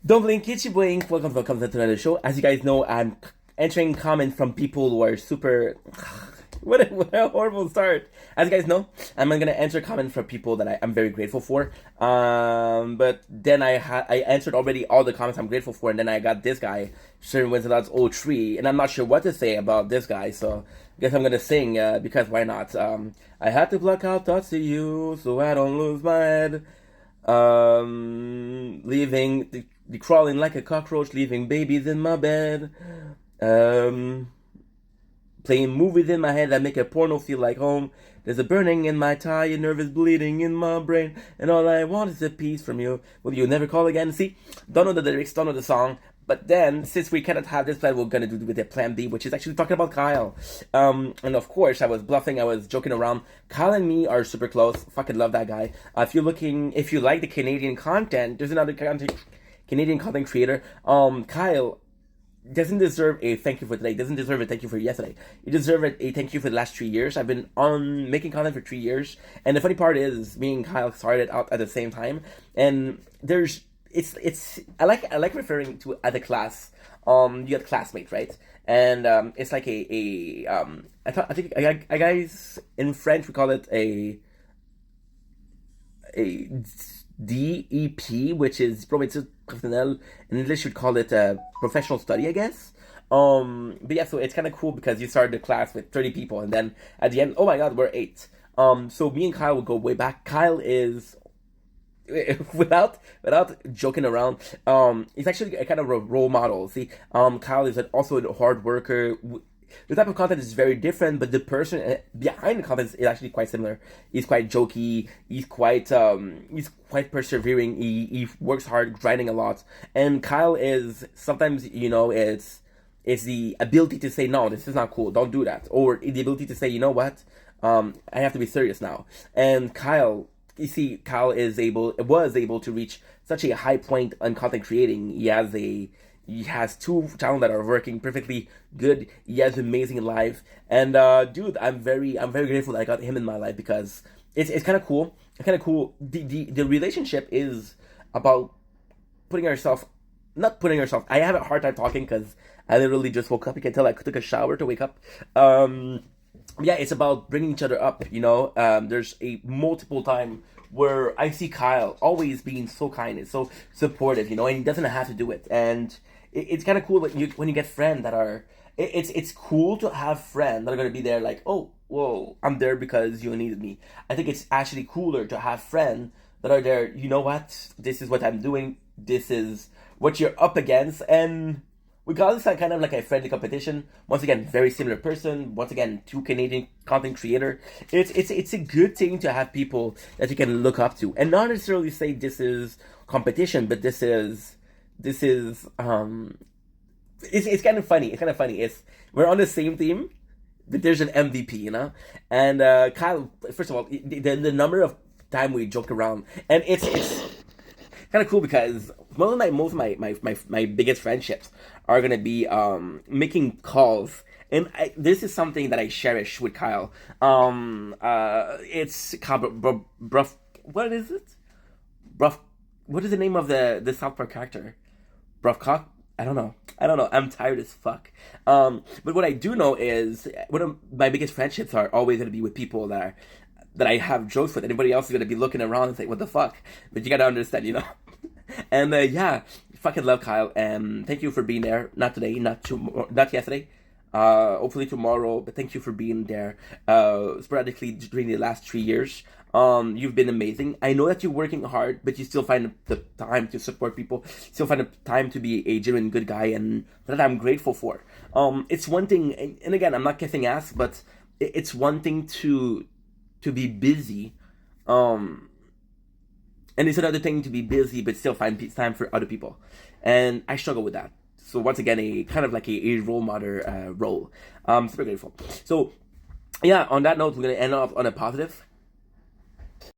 Don't blink, Kichi Blink. Welcome to another show. As you guys know, I'm entering comments from people who are super. What a horrible start. As you guys know, I'm gonna answer comments from people that I'm very grateful for. But then I answered already all the comments I'm grateful for, and then I got this guy, Sherman Winslow 03, and I'm not sure what to say about this guy, so I guess I'm gonna sing because why not? I had to block out thoughts of you so I don't lose my head. Leaving the crawling like a cockroach, leaving babies in my bed. Um, Playing movies in my head that make a porno feel like home. There's a burning in my tie, a nervous bleeding in my brain, and all I want is a piece from you. Will you never call again? See, don't know the lyrics, don't know the song, but then since we cannot have this plan, we're gonna do with the plan B, which is actually talking about Kyle. And of course, I was bluffing, I was joking around. Kyle and me are super close. Fucking love that guy. If you like the Canadian content, there's another Canadian content creator. Kyle doesn't deserve a thank you for today. Doesn't deserve a thank you for yesterday. You deserve a thank you for the last 3 years. I've been on making content for 3 years, and the funny part is, me and Kyle started out at the same time. And it's I like referring to as a class. You have classmates, right? And it's like I guys in French we call it a DEP, which is probably professionnel. In English, you'd call it a professional study, I guess. But yeah, so it's kind of cool because you started the class with 30 people, and then at the end, oh my god, we're eight. So me and Kyle will go way back. Kyle is without joking around, he's actually a kind of a role model. See, Kyle is also a hard worker. The type of content is very different, but the person behind the content is actually quite similar. He's quite jokey. He's quite persevering. He works hard, grinding a lot. And Kyle is sometimes, it's the ability to say no, this is not cool, don't do that, or the ability to say, you know what, I have to be serious now. And Kyle, you see, Kyle was able to reach such a high point on content creating. He has two channels that are working perfectly good. He has amazing life, and dude, I'm very grateful that I got him in my life because it's kind of cool. It's kind of cool. The relationship is about putting ourselves, not putting ourselves. I have a hard time talking because I literally just woke up. You can tell I took a shower to wake up. Yeah, it's about bringing each other up. There's a multiple time where I see Kyle always being so kind and so supportive, and he doesn't have to do it. And it's kind of cool when you get friends that are. It's cool to have friends that are gonna be there like, oh, whoa, I'm there because you needed me. I think it's actually cooler to have friends that are there. You know what? This is what I'm doing. This is what you're up against, and regardless, of kind of like a friendly competition. Once again, very similar person. Once again, two Canadian content creator. It's a good thing to have people that you can look up to, and not necessarily say this is competition, but it's kind of funny. It's kind of funny. We're on the same team, but there's an MVP. And Kyle, first of all, the number of time we joke around, and it's kind of cool because most of my biggest friendships are gonna be making calls, and this is something that I cherish with Kyle. It's Kyle Bruff. What is it? Bruff. What is the name of the South Park character? Bruffcock? I don't know. I'm tired as fuck. But what I do know is one of my biggest friendships are always gonna be with people that I have jokes with. Anybody else is gonna be looking around and say, "What the fuck?" But you gotta understand. And yeah, fucking love Kyle. And thank you for being there. Not today, not yesterday. Hopefully tomorrow. But thank you for being there. Sporadically during the last 3 years. You've been amazing. I know that you're working hard, but you still find the time to support people. Still find the time to be a genuine good guy, and that I'm grateful for. It's one thing, and again, I'm not kissing ass, but it's one thing to be busy. And it's another thing to be busy but still find time for other people, and I struggle with that. So once again, a kind of like a role model role. Super grateful. So yeah, on that note, we're gonna end off on a positive.